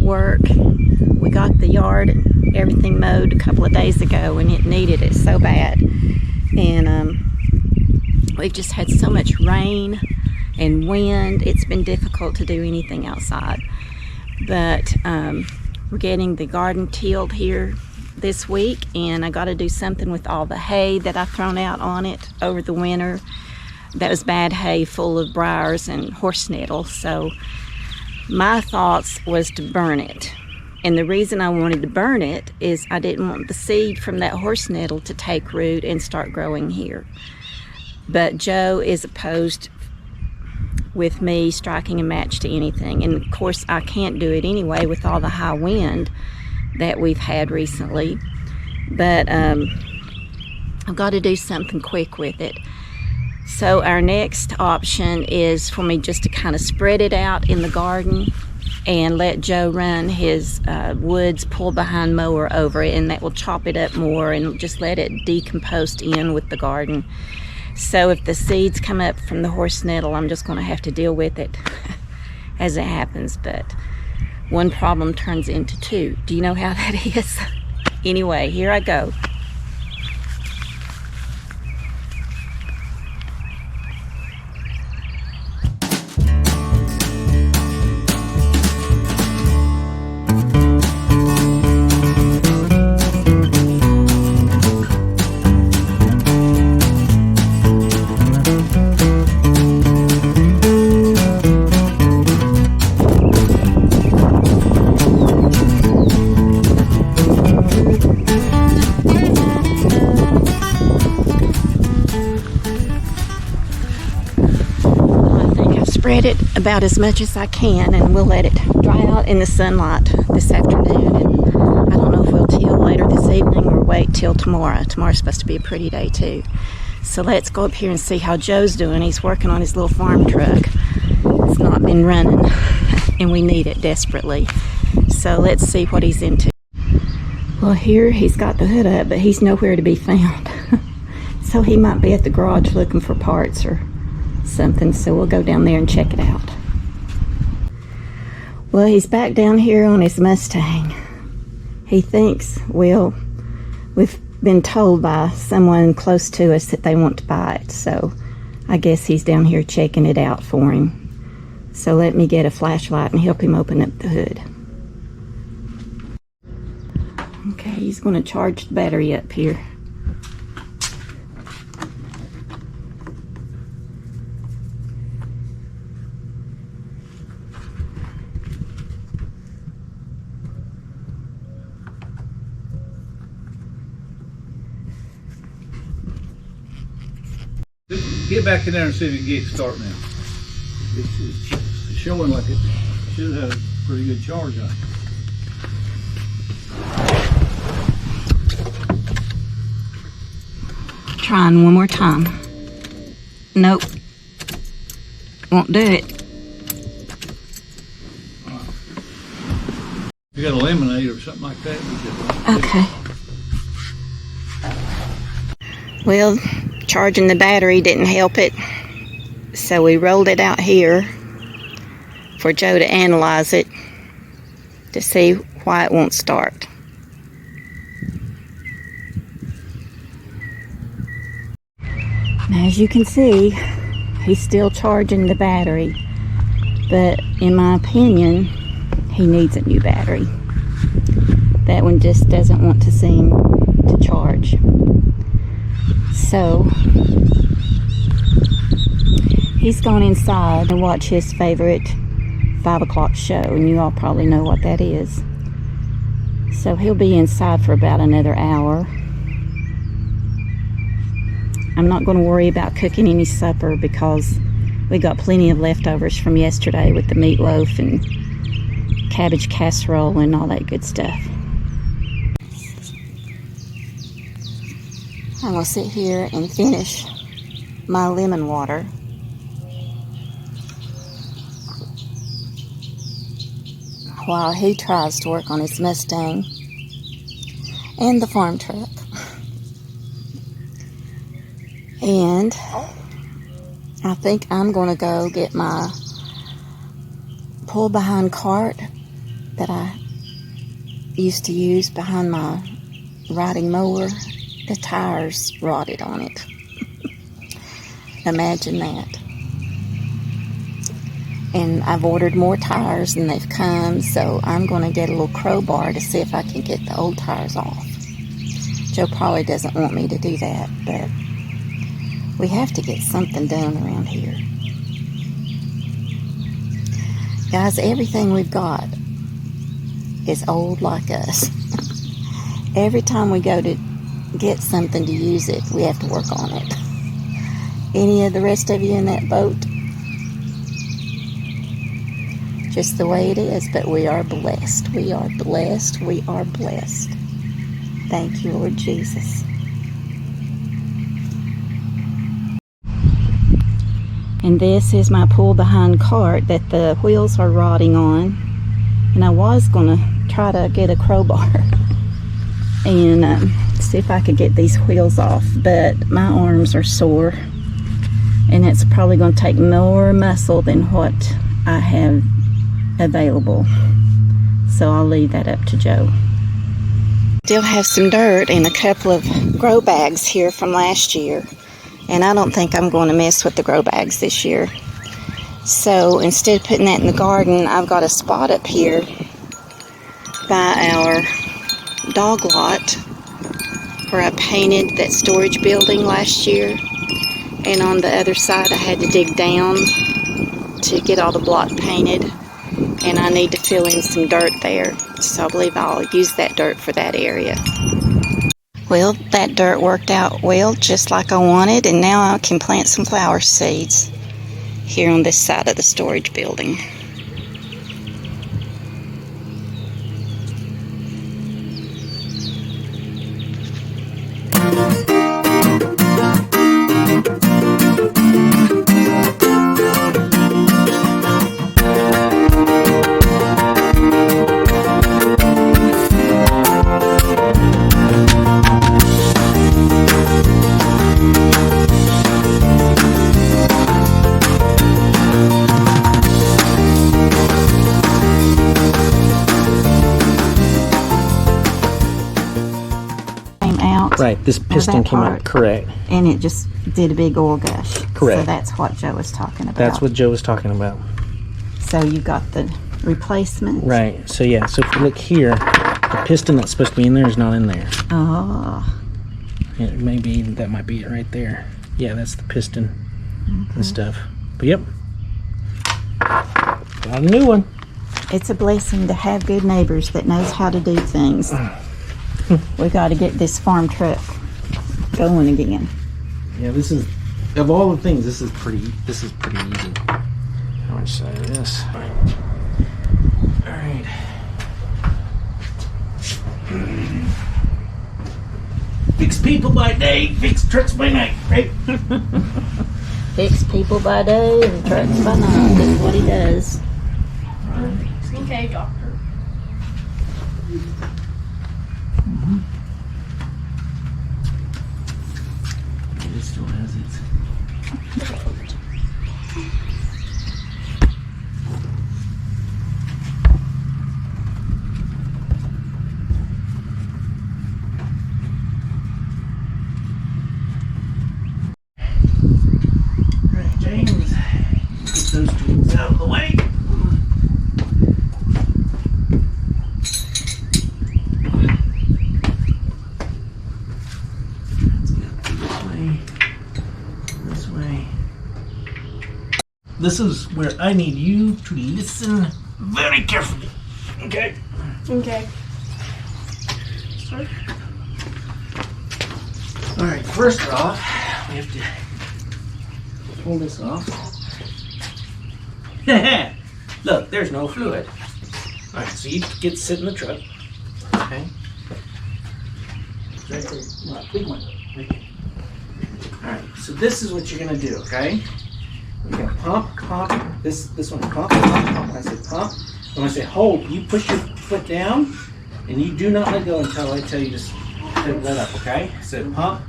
work. We got the yard and everything mowed a couple of days ago, and it needed it so bad. And we've just had so much rain and wind. It's been difficult to do anything outside. But we're getting the garden tilled here this week, and I got to do something with all the hay that I've thrown out on it over the winter. That was bad hay full of briars and horse nettles. So my thoughts was to burn it. And the reason I wanted to burn it is I didn't want the seed from that horse nettle to take root and start growing here. But Joe is opposed with me striking a match to anything. And of course I can't do it anyway with all the high wind that we've had recently. But I've got to do something quick with it. So our next option is for me just to kind of spread it out in the garden and let Joe run his woods pull behind mower over it, and that will chop it up more and just let it decompose in with the garden. So if the seeds come up from the horse nettle, I'm just going to have to deal with it as it happens. But one problem turns into two. Do you know how that is? Anyway, here I go. Spread it about as much as I can, and we'll let it dry out in the sunlight this afternoon. And I don't know if we'll till later this evening or wait till tomorrow. Tomorrow's supposed to be a pretty day too. So let's go up here and see how Joe's doing. He's working on his little farm truck. It's not been running and we need it desperately. So let's see what he's into. Well, here he's got the hood up, but he's nowhere to be found. So he might be at the garage looking for parts or something, so we'll go down there and check it out. Well, he's back down here on his Mustang. He thinks, well, we've been told by someone close to us that they want to buy it, so I guess he's down here checking it out for him. So let me get a flashlight and help him open up the hood. Okay, he's going to charge the battery up here. Get back in there and see if you can get it started now. It's showing like it should have a pretty good charge on it. Trying one more time. Nope. Won't do it. If you got a lemonade or something like that. Okay. Well, charging the battery didn't help it, so we rolled it out here for Joe to analyze it to see why it won't start. Now, as you can see, he's still charging the battery, but in my opinion, he needs a new battery. That one just doesn't want to seem to charge. So he's gone inside to watch his favorite 5 o'clock show, and you all probably know what that is. So he'll be inside for about another hour. I'm not going to worry about cooking any supper because we got plenty of leftovers from yesterday with the meatloaf and cabbage casserole and all that good stuff. I'm going to sit here and finish my lemon water. While he tries to work on his Mustang and the farm truck. And I think I'm going to go get my pull behind cart that I used to use behind my riding mower, the tires rotted on it. Imagine that. And I've ordered more tires and they've come, so I'm going to get a little crowbar to see if I can get the old tires off. Joe probably doesn't want me to do that, but we have to get something done around here. Guys, everything we've got is old like us. Every time we go to get something to use it, we have to work on it. Any of the rest of you in that boat? Just the way it is, but we are blessed. We are blessed. We are blessed. Thank you, Lord Jesus. And this is my pull-behind cart that the wheels are rotting on. And I was going to try to get a crowbar and see if I could get these wheels off, but my arms are sore. And it's probably going to take more muscle than what I have available. So I'll leave that up to Joe. Still have some dirt in a couple of grow bags here from last year. And I don't think I'm going to mess with the grow bags this year. So instead of putting that in the garden, I've got a spot up here by our dog lot where I painted that storage building last year. And on the other side I had to dig down to get all the block painted. And I need to fill in some dirt there. So I believe I'll use that dirt for that area. Well, that dirt worked out well, just like I wanted, and now I can plant some flower seeds here on this side of the storage building. Right, this piston came out correct. And it just did a big oil gush. Correct. So that's what Joe was talking about. That's what Joe was talking about. So you got the replacement. Right, so yeah, so if you look here, the piston that's supposed to be in there is not in there. Oh. It may be, that might be it right there. Yeah, that's the piston and stuff. But yep, got a new one. It's a blessing to have good neighbors that knows how to do things. We got to get this farm truck going again. Yeah, this is, of all the things, this is pretty easy. How much side of this? All right. Fix people by day, fix trucks by night, right? Fix people by day and trucks by night is what he does. Okay, doctor. It still has its. Alright, James, get those tools out of the way. This is where I need you to listen very carefully. Okay? Okay. Sorry. Alright, first off, we have to pull this off. Look, there's no fluid. Alright, so you get to sit in the truck. Okay? Right there. No, big one. Right here. Alright, so this is what you're going to do, okay? You're gonna pump, this one, pump. When I say pump, when I say hold, you push your foot down, and you do not let go until I tell you to let up, okay? So pump,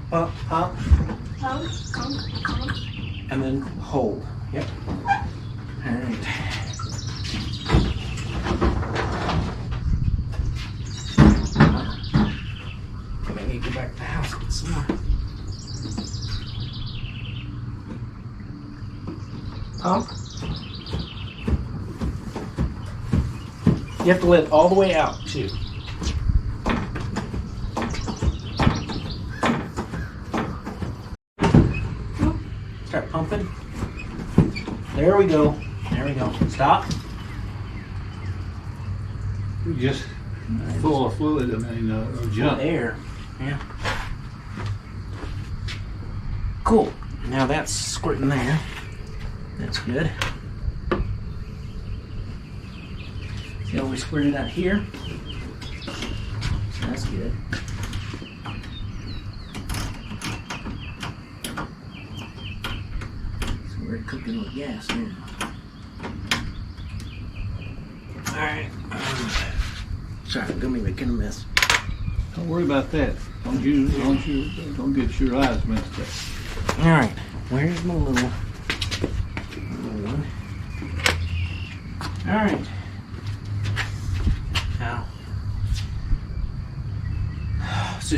and then hold. Yep. All right. Pump. You have to let it all the way out too. Start pumping. There we go. There we go. Stop. Just full of fluid, or junk. Air. Yeah. Cool. Now that's squirting there. That's good. See how we squirted out here? That's good. So we're cooking with gas now. Alright. Sorry, I'm gonna be making a mess. Don't worry about that. Don't get your eyes messed up. Alright, where's my little one? Alright. Now. So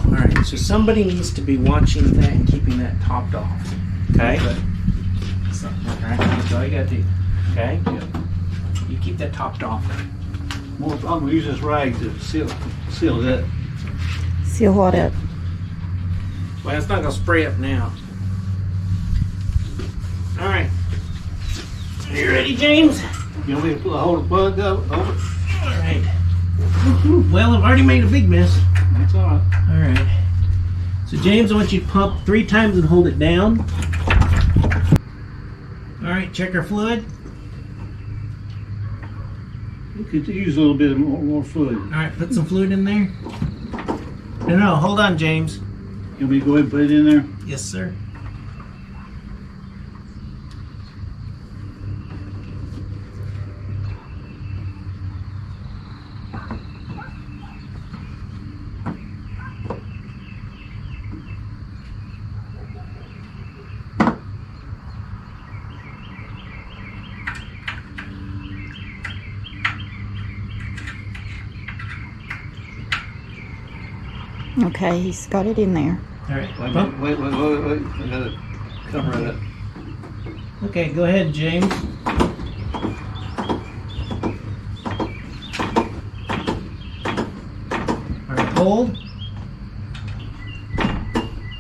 alright, so somebody needs to be watching that and keeping that topped off. Okay? So, alright, that's all you gotta do. Okay? Yeah. You keep that topped off. Well, I'm gonna use this rag to seal that. Seal what up? Well, it's not gonna spray up now. Alright. You ready, James? You want me to hold the plug up over? Alright. Well, I've already made a big mess. That's all right. Alright. So James, I want you to pump 3 times and hold it down. Alright, check our fluid. You could use a little bit more fluid. Alright, put some fluid in there. No, hold on, James. You want me to go ahead and put it in there? Yes, sir. Okay, he's got it in there. Alright, Wait, pump. wait. I gotta cover it up. Okay, go ahead, James. Alright, hold.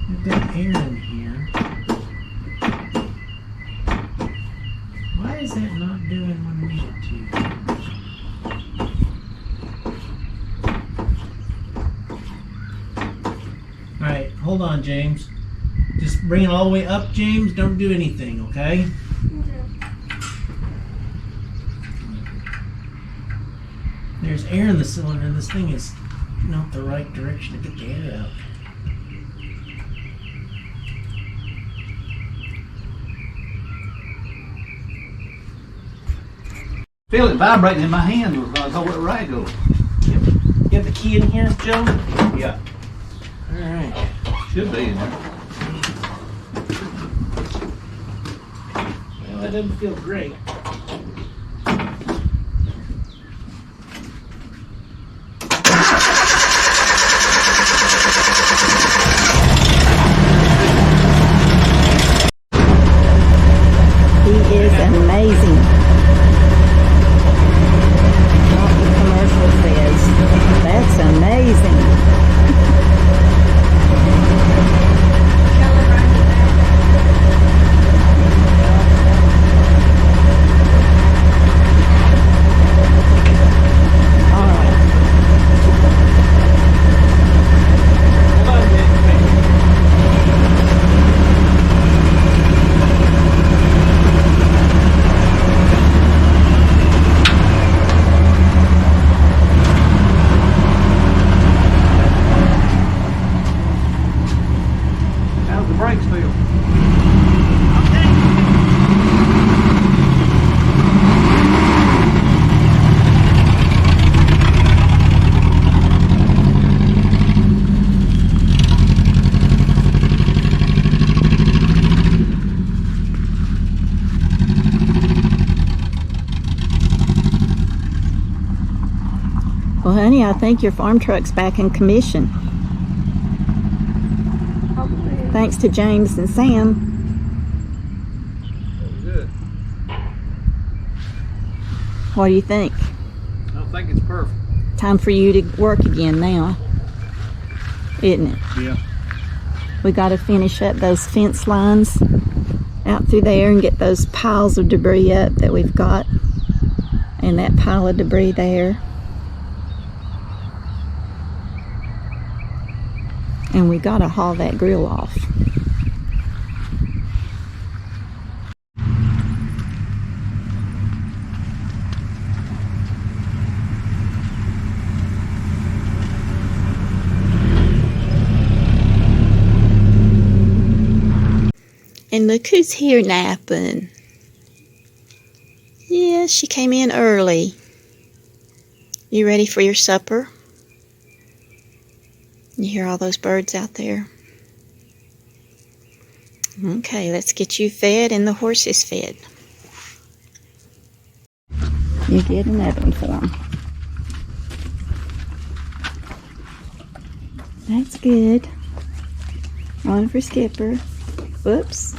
We've got air in here. Why is that not doing what I need it to? Alright, hold on, James. Just bring it all the way up, James. Don't do anything, okay? There's air in the cylinder. This thing is not the right direction to get the air out. Feel it vibrating in my hand. I know where the rag goes. You have the key in here, Joe? Yeah. Alright. Should be in there. Well, that doesn't feel great. He is amazing. What the commercial says. That's amazing. How's the brakes feel? Well, honey, I think your farm truck's back in commission. Thanks to James and Sam. Good. What do you think? I think it's perfect. Time for you to work again now, isn't it? Yeah. We got to finish up those fence lines out through there and get those piles of debris up that we've got, and that pile of debris there. And we got to haul that grill off. And look who's here napping. Yeah, she came in early. You ready for your supper? You hear all those birds out there? Okay, let's get you fed and the horses fed. You get another one for them. That's good. One for Skipper. Whoops.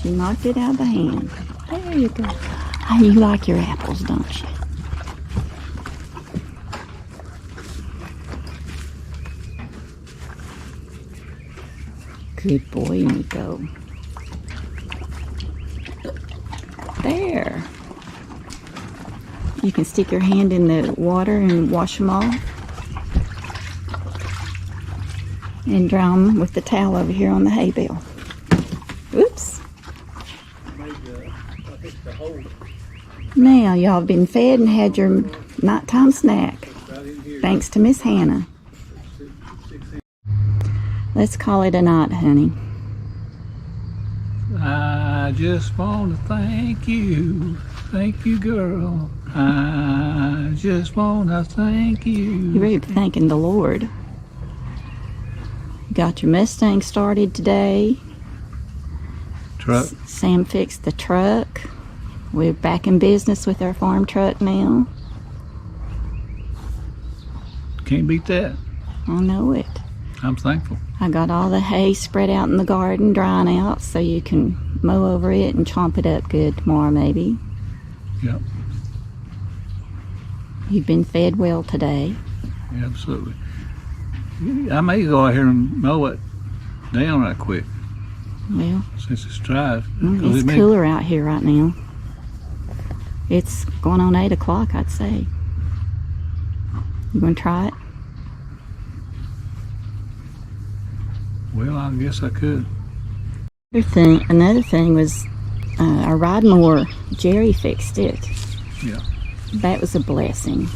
She knocked it out of the hand. There you go. Oh, you like your apples, don't you? Good boy, Nico. There. You can stick your hand in the water and wash them off. And dry them with the towel over here on the hay bale. Oops. Now, y'all been fed and had your nighttime snack. Thanks to Miss Hannah. Let's call it a night, honey. I just want to thank you, girl. I just want to thank you. You're really thanking the Lord. Got your Mustang started today. Truck. Sam fixed the truck. We're back in business with our farm truck now. Can't beat that. I know it. I'm thankful. I got all the hay spread out in the garden, drying out, so you can mow over it and chomp it up good tomorrow maybe. Yep. You've been fed well today. Absolutely. I may go out here and mow it down right quick Well, since it's dry. it's cooler out here right now. It's going on 8 o'clock, I'd say. You gonna try it? Well, I guess I could. Another thing was our ride mower. Jerry fixed it. Yeah. That was a blessing.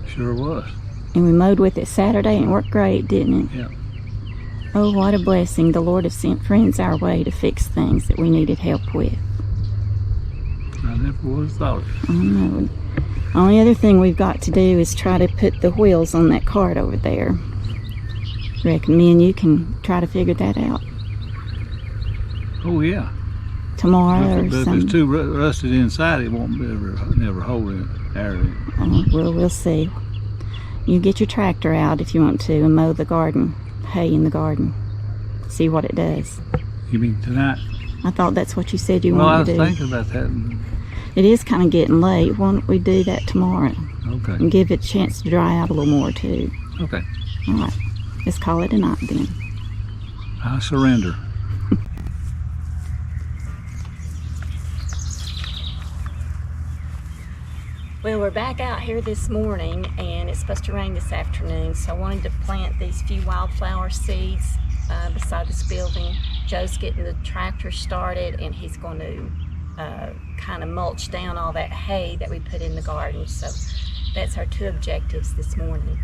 Sure was. And we mowed with it Saturday and it worked great, didn't it? Yeah. Oh, what a blessing. The Lord has sent friends our way to fix things that we needed help with. I never would have thought it. I know. Only other thing we've got to do is try to put the wheels on that cart over there. Reckon me and you can try to figure that out Oh, yeah. tomorrow or But if something. it's too rusted inside, it won't never hold it. Well, we'll see. You get your tractor out if you want to and mow the garden, hay in the garden. See what it does. You mean tonight? I thought that's what you said you Well, I wanted was to do. thinking about that. It is kind of getting late. Why don't we do that tomorrow Okay. and give it a chance to dry out a little more too? Okay. All right. Let's call it a night then. I surrender. Well, we're back out here this morning and it's supposed to rain this afternoon, so I wanted to plant these few wildflower seeds beside this building. Joe's getting the tractor started and he's going to kind of mulch down all that hay that we put in the garden. So that's our two objectives this morning.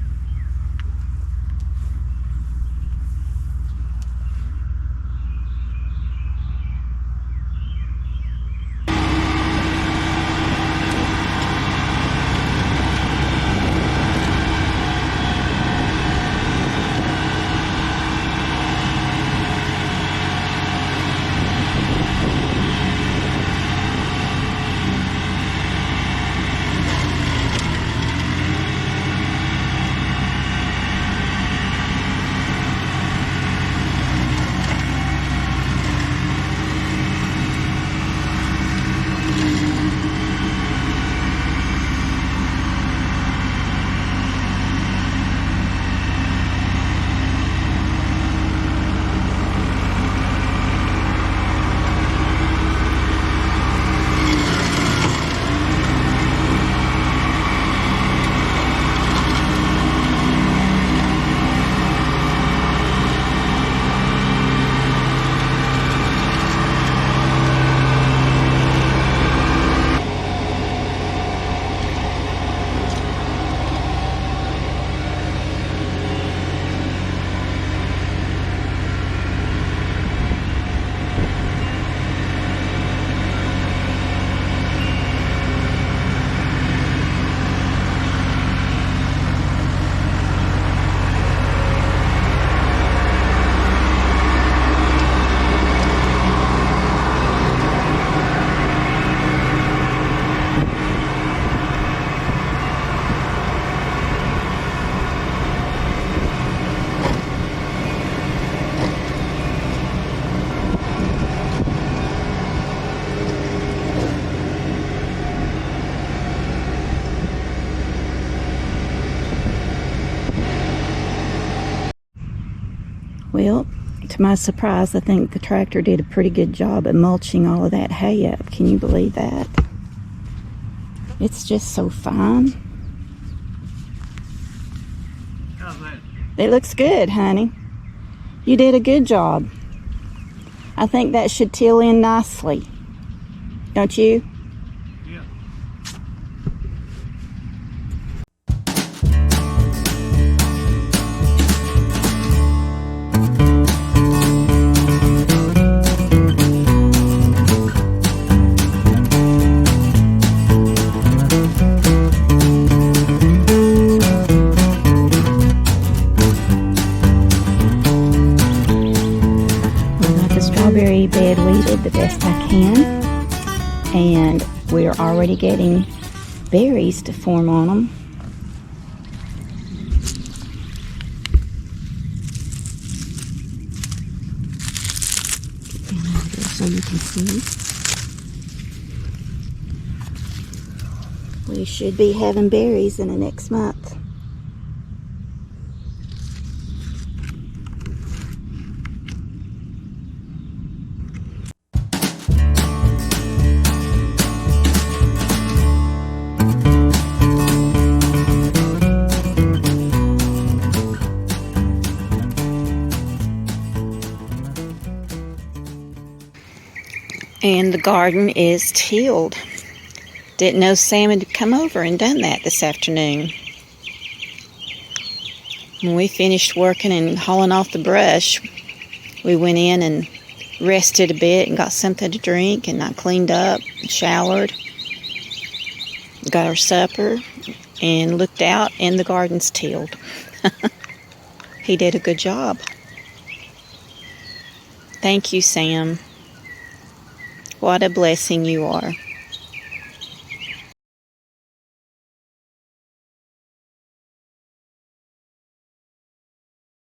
Well, to my surprise, I think the tractor did a pretty good job at mulching all of that hay up. Can you believe that? It's just so fine. How's that? It looks good, honey. You did a good job. I think that should till in nicely. Don't you? Yeah. Strawberry bed weeded the best I can, and we're already getting berries to form on them. Get down over there so you can see. We should be having berries in the next month. And the garden is tilled. Didn't know Sam had come over and done that this afternoon. When we finished working and hauling off the brush, we went in and rested a bit and got something to drink, and I cleaned up, showered, got our supper, and looked out, and the garden's tilled. He did a good job. Thank you, Sam. What a blessing you are.